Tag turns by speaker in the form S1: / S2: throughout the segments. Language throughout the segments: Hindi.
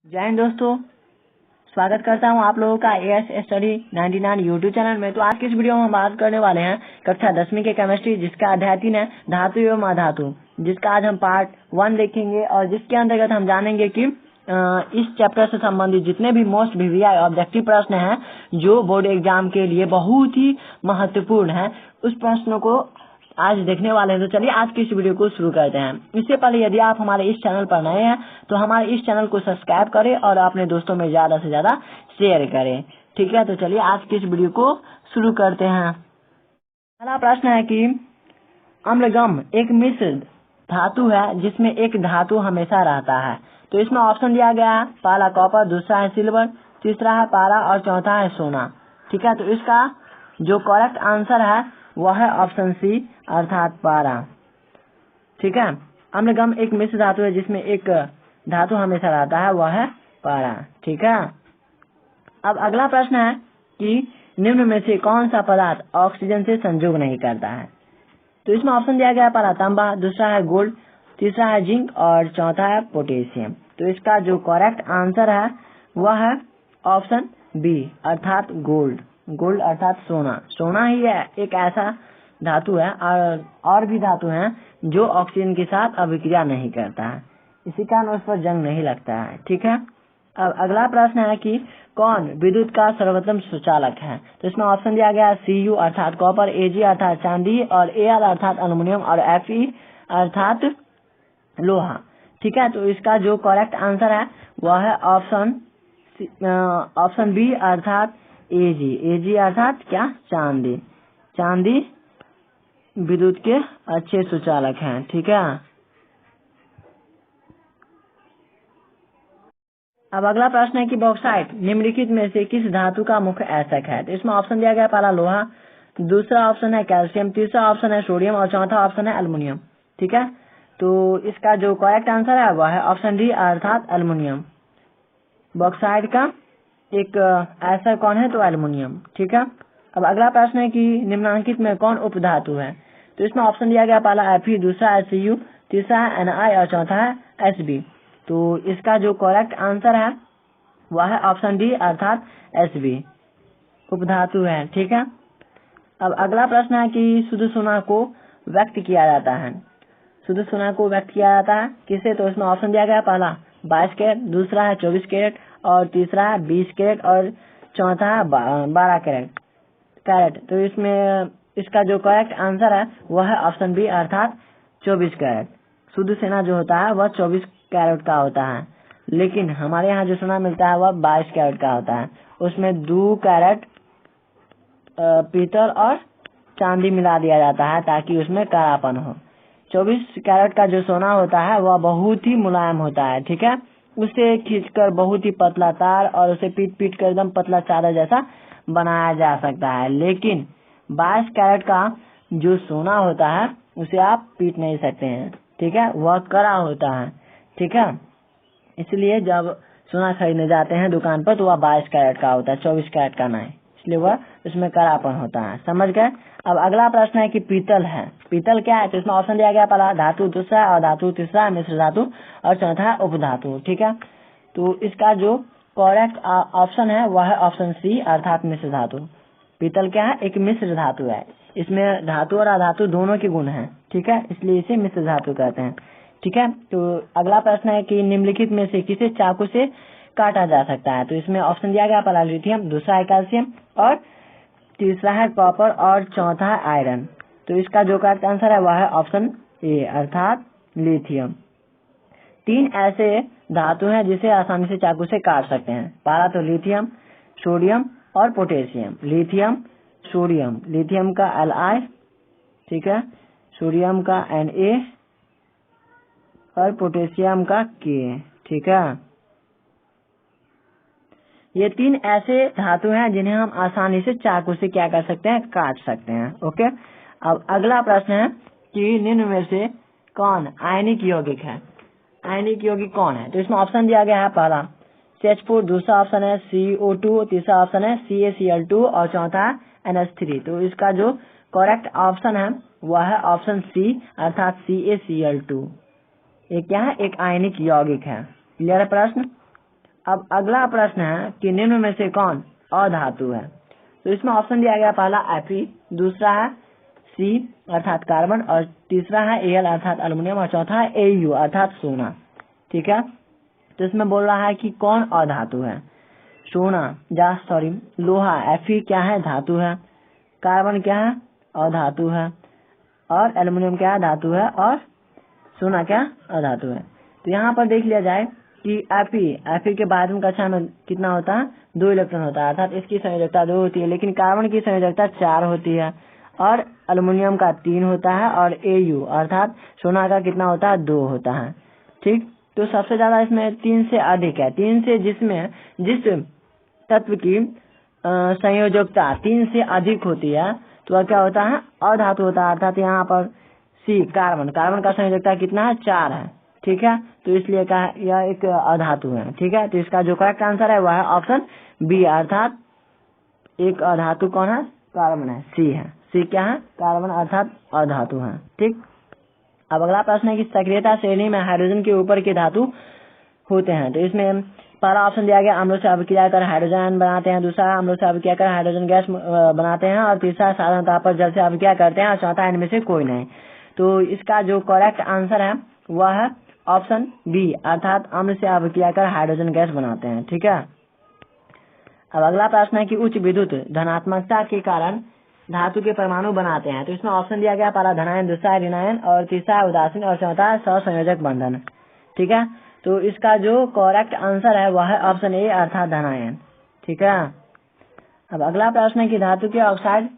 S1: जय हिंद दोस्तों, स्वागत करता हूं आप लोगों का एएस स्टडी 99 यूट्यूब चैनल में। तो आज की इस वीडियो में हम बात करने वाले हैं कक्षा 10वीं के केमिस्ट्री, जिसका अध्याय 3 है धातु एवं अधातु, जिसका आज हम पार्ट 1 देखेंगे और जिसके अंतर्गत हम जानेंगे कि इस चैप्टर से संबंधित जितने भी मोस्ट वीवीआई ऑब्जेक्टिव प्रश्न हैं जो बोर्ड एग्जाम के लिए बहुत ही महत्वपूर्ण है, उस प्रश्नों को आज देखने वाले हैं। तो चलिए आज की इस वीडियो को शुरू करते हैं। इससे पहले यदि आप हमारे इस चैनल पर नए हैं तो हमारे इस चैनल को सब्सक्राइब करें और अपने दोस्तों में ज्यादा से ज्यादा शेयर करें। ठीक है, तो चलिए आज की इस वीडियो को शुरू करते हैं। पहला प्रश्न है कि अम्लगम एक मिश्र धातु है जिसमें एक धातु हमेशा रहता है। तो इसमें ऑप्शन दिया गया है, पहला कॉपर, दूसरा है सिल्वर, तीसरा है पारा और चौथा है सोना। ठीक है, तो इसका जो करेक्ट आंसर है वह है ऑप्शन सी अर्थात पारा। ठीक है, अम्लगम एक मिश्र धातु है जिसमें एक धातु हमेशा रहता है, वह है पारा। ठीक है, अब अगला प्रश्न है कि निम्न में से कौन सा पदार्थ ऑक्सीजन से संयोग नहीं करता है। तो इसमें ऑप्शन दिया गया है, पहला तांबा, दूसरा है गोल्ड, तीसरा है जिंक और चौथा है पोटेशियम। तो इसका जो करेक्ट आंसर है वह है ऑप्शन बी अर्थात गोल्ड। गोल्ड अर्थात सोना। सोना ही है एक ऐसा धातु है और भी धातु हैं जो ऑक्सीजन के साथ अभिक्रिया नहीं करता है, इसी कारण उस पर जंग नहीं लगता है। ठीक है, अब अगला प्रश्न है कि कौन विद्युत का सर्वोत्तम सुचालक है। तो इसमें ऑप्शन दिया गया Cu अर्थात कॉपर, Ag अर्थात चांदी और Al अर्थात एल्युमिनियम और Fe अर्थात लोहा। ठीक है, तो इसका जो करेक्ट आंसर है वह है ऑप्शन बी अर्थात Ag। Ag अर्थात क्या, चांदी। चांदी विद्युत के अच्छे सुचालक हैं। ठीक है, अब अगला प्रश्न है कि बॉक्साइट निम्नलिखित में से किस धातु का मुख्य ऐसक है। तो इसमें ऑप्शन दिया गया, पहला लोहा, दूसरा ऑप्शन है कैल्शियम, तीसरा ऑप्शन है सोडियम और चौथा ऑप्शन है एल्युमिनियम। ठीक है, तो इसका जो करेक्ट आंसर है वह है ऑप्शन डी अर्थात एल्युमिनियम। बॉक्साइट का एक ऐसा कौन है, तो एल्युमिनियम। ठीक है, अब अगला प्रश्न है कि निम्नांकित में कौन उपधातु है। तो इसमें ऑप्शन दिया गया, पहला Fe, दूसरा है Cu, तीसरा है Ni और चौथा है Sb। तो इसका जो करेक्ट आंसर है वह है ऑप्शन डी अर्थात Sb उपधातु है। ठीक है, अब अगला प्रश्न है कि शुद्ध सोना को व्यक्त किया जाता है। शुद्ध सोना को व्यक्त किया जाता है किससे। तो इसमें ऑप्शन दिया गया, पहला 22 कैरेट, दूसरा है 24 कैरेट और तीसरा है 20 कैरेट और चौथा है 12 कैरेट। तो इसमें इसका जो करेक्ट आंसर है वह है ऑप्शन बी अर्थात 24 कैरेट। शुद्ध सोना जो होता है वह 24 कैरेट का होता है, लेकिन हमारे यहाँ जो सोना मिलता है वह 22 कैरेट का होता है। उसमें 2 कैरेट पीतल और चांदी मिला दिया जाता है ताकि उसमें कालापन हो। 24 कैरेट का जो सोना होता है वह बहुत ही मुलायम होता है। ठीक है, उसे खींचकर बहुत ही पतला तार और उसे पीट कर एकदम पतला चादर जैसा बनाया जा सकता है, लेकिन 22 कैरेट का जो सोना होता है उसे आप पीट नहीं सकते हैं। ठीक है, वह कड़ा होता है। ठीक है, इसलिए जब सोना खरीदने जाते हैं दुकान पर तो वह 22 कैरेट का होता है, 24 कैरेट का नहीं, इसलिए वह उसमें कड़ापन होता है। समझ गए। अब अगला प्रश्न है कि पीतल है। पीतल क्या है। तो इसमें ऑप्शन दिया गया, पहला धातु, दूसरा अधातु, तीसरा मिश्र धातु और चौथा उपधातु। ठीक है, तो इसका जो करेक्ट ऑप्शन है वह है ऑप्शन सी अर्थात मिश्र धातु। पीतल क्या है, एक मिश्र धातु है, इसमें धातु और अधातु दोनों के गुण हैं। ठीक है, इसलिए इसे मिश्र धातु कहते हैं। ठीक है, तो अगला प्रश्न है कि निम्नलिखित में से किसे चाकू से काटा जा सकता है। तो इसमें ऑप्शन दिया गया, पहला लिथियम, दूसरा है कैल्शियम और तीसरा है कॉपर और चौथा है आयरन। तो इसका जो करेक्ट आंसर है वह है ऑप्शन ए अर्थात लिथियम। 3 ऐसे धातु हैं जिसे आसानी से चाकू से काट सकते हैं, पहला तो लिथियम, सोडियम और पोटेशियम। लिथियम, सोडियम, लिथियम का Li, ठीक है, सोडियम का Na और पोटेशियम का Ka। ठीक है, ये 3 ऐसे धातु हैं जिन्हें हम आसानी से चाकू से क्या कर सकते हैं, काट सकते हैं। ओके, अब अगला प्रश्न है कि निम्न में से कौन आयनिक यौगिक है। आयनिक यौगिक कौन है। तो इसमें ऑप्शन दिया गया है, पहला CH4, दूसरा ऑप्शन है CO2, तीसरा ऑप्शन है CaCl2 और चौथा है NH3। तो इसका जो करेक्ट ऑप्शन है वह है ऑप्शन सी अर्थात CaCl2। ये क्या है, एक आयनिक यौगिक है। क्लियर है प्रश्न। अब अगला प्रश्न है कि निम्न में से कौन अधातु है। तो इसमें ऑप्शन दिया गया पहला Fe, दूसरा है सी अर्थात कार्बन, और तीसरा है Al अर्थात एल्युमिनियम, और चौथा है Au अर्थात सोना। ठीक है, तो इसमें बोल रहा है कि कौन अधातु है। सोना लोहा Fe क्या है, धातु है। कार्बन क्या है, अधातु है। और एल्युमिनियम क्या है, धातु है। और सोना क्या, अधातु है। तो यहाँ पर देख लिया जाए कि Fe के बाद में कक्षा में कितना होता है, 2 इलेक्ट्रॉन होता है, अर्थात इसकी संयोजकता 2 होती है, लेकिन कार्बन की संयोजकता 4 होती है, और एल्युमिनियम का 3 होता है, और Au अर्थात सोना का कितना होता है, 2 होता है। ठीक, तो सबसे ज्यादा इसमें 3 से अधिक है। 3 से जिस तत्व की संयोजकता 3 से अधिक होती है तो वह क्या होता है, अधातु होता है। अर्थात यहाँ पर सी कार्बन का संयोजकता कितना है, 4 है। ठीक है, तो इसलिए क्या है, यह एक अधातु है। ठीक है, तो इसका जो करेक्ट आंसर है वह है ऑप्शन बी, अर्थात एक अधातु कौन है, कार्बन है, सी है। सी क्या है, कार्बन अर्थात अधातु है। ठीक, अब अगला प्रश्न है कि सक्रियता श्रेणी में हाइड्रोजन के ऊपर के धातु होते हैं। तो इसमें पहला ऑप्शन दिया गया अम्लों से अभिक्रिया कर हाइड्रोजन बनाते हैं, दूसरा अम्लों से अभिक्रिया कर हाइड्रोजन गैस बनाते हैं, और तीसरा साधारण ताप पर जल से अभिक्रिया करते हैं, और चौथा इनमें से कोई नहीं। तो इसका जो करेक्ट आंसर है वह है ऑप्शन बी, अर्थात अम्ल से अभिक्रिया कर हाइड्रोजन गैस बनाते हैं। ठीक है, अब अगला प्रश्न है कि उच्च विद्युत धनात्मकता के कारण धातु के परमाणु बनाते हैं। तो इसमें ऑप्शन दिया गया पहला धनायन, दूसरा ऋणायन, और तीसरा उदासीन, और चौथा सहसंयोजक बंधन। ठीक है, तो इसका जो करेक्ट आंसर है वह है ऑप्शन ए, अर्थात धनायन। ठीक है, अब अगला प्रश्न है कि धातु के ऑक्साइड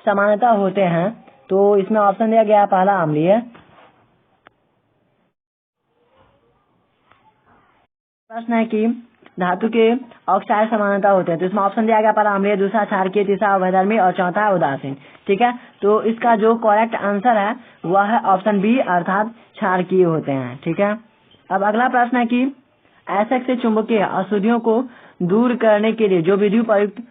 S1: सामान्यतः होते हैं। तो इसमें ऑप्शन दिया गया पहला अम्लीय, प्रश्न है कि धातु के ऑक्साइड सामान्यतः होते हैं। तो इसमें ऑप्शन दिया गया पहला अम्लीय, दूसरा क्षारकीय, तीसरा अवधर्मी, और चौथा उदासीन। ठीक है, तो इसका जो करेक्ट आंसर है वह है ऑप्शन बी, अर्थात क्षारकीय होते हैं। ठीक है, अब अगला प्रश्न है कि आयस्क से चुंबकीय अशुद्धियों को दूर करने के लिए जो विधि प्रयुक्त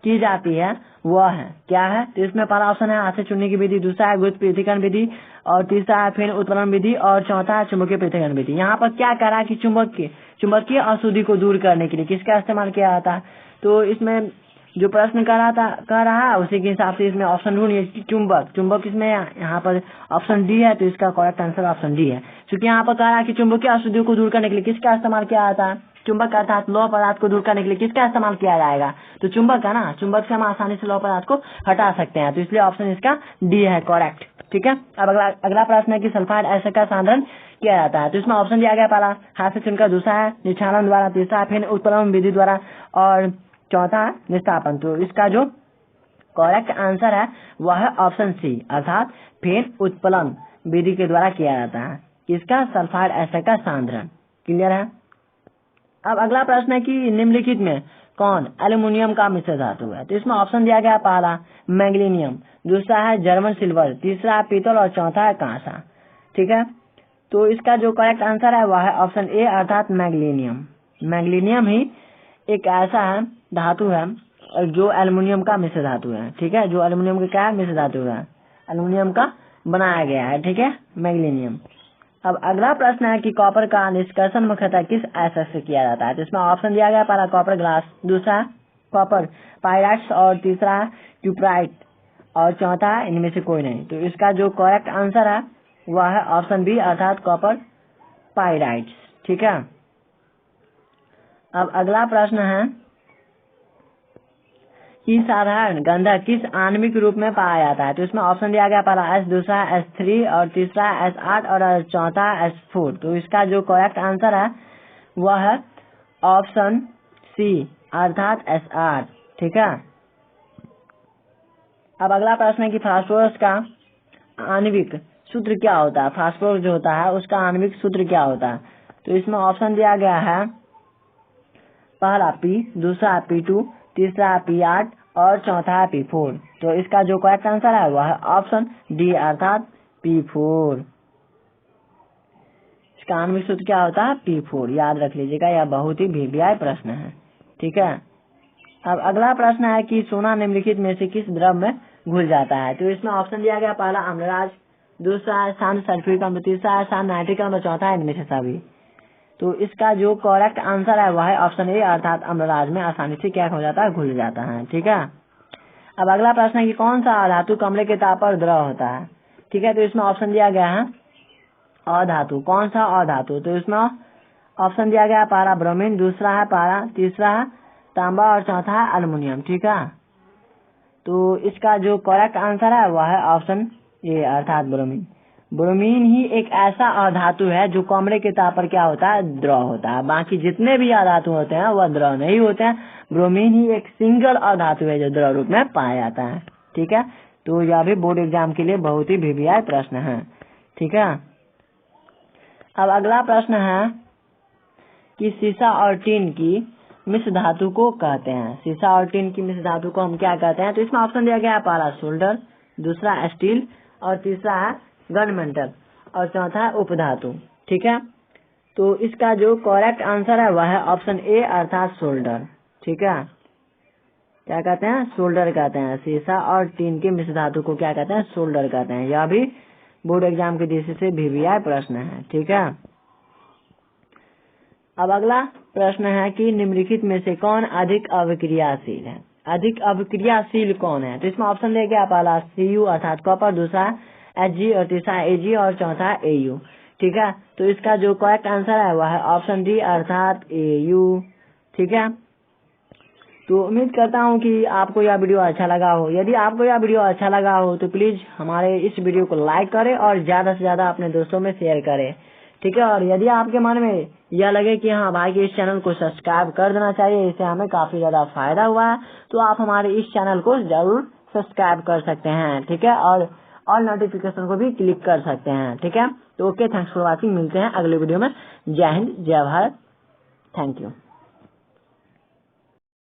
S1: की जाती है वह है क्या है। तो इसमें पहला ऑप्शन है हाथ से चुनने की विधि, दूसरा है गुरुत्व पृथक्करण विधि, और तीसरा है फिर उत्प्लवन विधि, और चौथा है चुंबकीय पृथक्करण विधि। यहाँ पर क्या कह रहा है कि चुंबकीय अशुद्धि को दूर करने के लिए किसका इस्तेमाल किया जाता है। तो इसमें जो प्रश्न कह रहा है उसी के हिसाब से इसमें ऑप्शन ढूंढिए। चुंबक इसमें यहाँ पर ऑप्शन डी है, तो इसका करेक्ट आंसर ऑप्शन डी है, क्योंकि यहाँ पर कह रहा है कि चुंबकीय अशुद्धियों को दूर करने के लिए किसका इस्तेमाल किया जाता है, चुंबक अर्थात लौह पदार्थ को दूर करने के लिए किसका इस्तेमाल किया जाएगा, तो चुंबक है ना। चुंबक से हम आसानी से लौह पदार्थ को हटा सकते हैं, तो इसलिए ऑप्शन इसका डी है करेक्ट। ठीक है, अब अगला प्रश्न है कि सल्फाइड एसिड का सांद्रण किया जाता है। तो इसमें ऑप्शन दिया गया पहला हाथ से चुनकर, दूसरा है निक्षालन द्वारा, तीसरा फिर उत्प्लवन विधि द्वारा, और चौथा है निस्तापन। तो इसका जो करेक्ट आंसर है वह है ऑप्शन सी, अर्थात फिर उत्प्लवन विधि के द्वारा किया जाता है। इसका सल्फाइड एसिड का सांद्रण। क्लियर है। अब अगला प्रश्न है कि निम्नलिखित में कौन एल्युमिनियम का मिश्र धातु है। तो इसमें ऑप्शन दिया गया पहला मैग्नीशियम, दूसरा है जर्मन सिल्वर, तीसरा पीतल, और चौथा है कांसा। ठीक है, तो इसका जो करेक्ट आंसर है वह है ऑप्शन ए, अर्थात मैग्नीशियम। मैग्नीशियम ही एक ऐसा है धातु है जो एल्युमिनियम का मिश्र धातु है। ठीक है, जो एल्युमिनियम का क्या मिश्र धातु है, एल्युमिनियम का बनाया गया है। ठीक है, मैग्नीशियम। अब अगला प्रश्न है कि कॉपर का निष्कर्षण मुख्यतः किस एसिड से किया जाता है। तो इसमें ऑप्शन दिया गया पहला कॉपर ग्लास, दूसरा कॉपर पाइराइट्स, और तीसरा क्यूप्राइट, और चौथा इनमें से कोई नहीं। तो इसका जो करेक्ट आंसर है वह है ऑप्शन बी, अर्थात कॉपर पाइराइट्स। ठीक है, अब अगला प्रश्न है कि साधारण गंधक किस आणविक रूप में पाया जाता है। तो इसमें ऑप्शन दिया गया पहला S, दूसरा S3, और तीसरा S8, और चौथा S4। तो इसका जो करेक्ट आंसर है वह है ऑप्शन सी, अर्थात S8। ठीक है, अब अगला प्रश्न है कि फास्फोरस का आणविक सूत्र क्या होता है। फास्फोरस जो होता है उसका आणविक सूत्र क्या होता है। तो इसमें ऑप्शन दिया गया है पहला P, दूसरा P2, तीसरा P8, और चौथा P4। तो इसका जो करेक्ट आंसर है वह है ऑप्शन डी, अर्थात P4। इसका आणविक सूत्र क्या होता है, P4। याद रख लीजिएगा, यह बहुत ही वीवीआई प्रश्न है। ठीक है, अब अगला प्रश्न है कि सोना निम्नलिखित में से किस द्रव में घुल जाता है। तो इसमें ऑप्शन दिया गया पहला अम्लराज, दूसरा शांत सल्फ्यूरिक अम्ल, तीसरा शांत नाइट्रिक अम्ल, चौथा इनमें से सभी। तो इसका जो करेक्ट आंसर है वह है ऑप्शन ए अर्थात अम्लराज में आसानी से क्या हो जाता है, घुल जाता है। ठीक है, अब अगला प्रश्न है कि कौन सा अधातु कमरे के ताप पर द्रव होता है। ठीक है, तो इसमें ऑप्शन दिया गया है अधातु। कौन सा अधातु, तो इसमें ऑप्शन दिया गया है पारा ब्रोमीन, दूसरा है पारा, तीसरा है तांबा और चौथा है एल्युमिनियम। ठीक है, तो इसका जो करेक्ट आंसर है वह है ऑप्शन ए अर्थात ब्रोमीन। ब्रोमीन ही एक ऐसा अधातु है जो कमरे के ताप पर क्या होता है, द्रव होता है। बाकी जितने भी अधातु होते हैं वह द्रव नहीं होते हैं। ब्रोमीन ही एक सिंगल अधातु है जो द्रव रूप में पाया जाता है। ठीक है, तो यह भी बोर्ड एग्जाम के लिए बहुत ही वीवीआई प्रश्न है। ठीक है, अब अगला प्रश्न है कि सीसा और टीन की मिश्र धातु को कहते हैं। सीसा और टीन की मिश्र धातु को हम क्या कहते हैं, तो इसमें ऑप्शन दिया गया है पहला सोल्डर, दूसरा स्टील और तीसरा है गन मेटल और चौथा है उपधातु। ठीक है, तो इसका जो करेक्ट आंसर है वह है ऑप्शन ए अर्थात सोल्डर। ठीक है, क्या कहते हैं, सोल्डर कहते हैं। सीसा और टीन के मिश्र धातु को क्या कहते हैं, सोल्डर कहते हैं। यह भी बोर्ड एग्जाम की दृष्टि से वीवीआई प्रश्न है। ठीक है, अब अगला प्रश्न है कि निम्नलिखित में से कौन अधिक अभिक्रियाशील है। अधिक अभिक्रियाशील कौन है, तो इसमें ऑप्शन दिया गया पहला Cu अर्थात कॉपर, दूसरा Hg और तीसरा Ag और चौथा Au। ठीक है, तो इसका जो करेक्ट आंसर है वह है ऑप्शन डी अर्थात Au। ठीक है, तो उम्मीद करता हूँ कि आपको यह वीडियो अच्छा लगा हो। यदि आपको यह वीडियो अच्छा लगा हो तो प्लीज हमारे इस वीडियो को लाइक करें और ज्यादा से ज्यादा अपने दोस्तों में शेयर करें। ठीक है, और यदि आपके मन में यह लगे कि हाँ भाई के इस चैनल को सब्सक्राइब कर देना चाहिए, इससे हमें काफी ज्यादा फायदा हुआ है, तो आप हमारे इस चैनल को जरूर सब्सक्राइब कर सकते हैं। ठीक है, और ऑल नोटिफिकेशन को भी क्लिक कर सकते हैं। ठीक है, तो ओके, थैंक्स फॉर वॉचिंग। मिलते हैं अगले वीडियो में। जय हिंद, जय भारत, थैंक यू।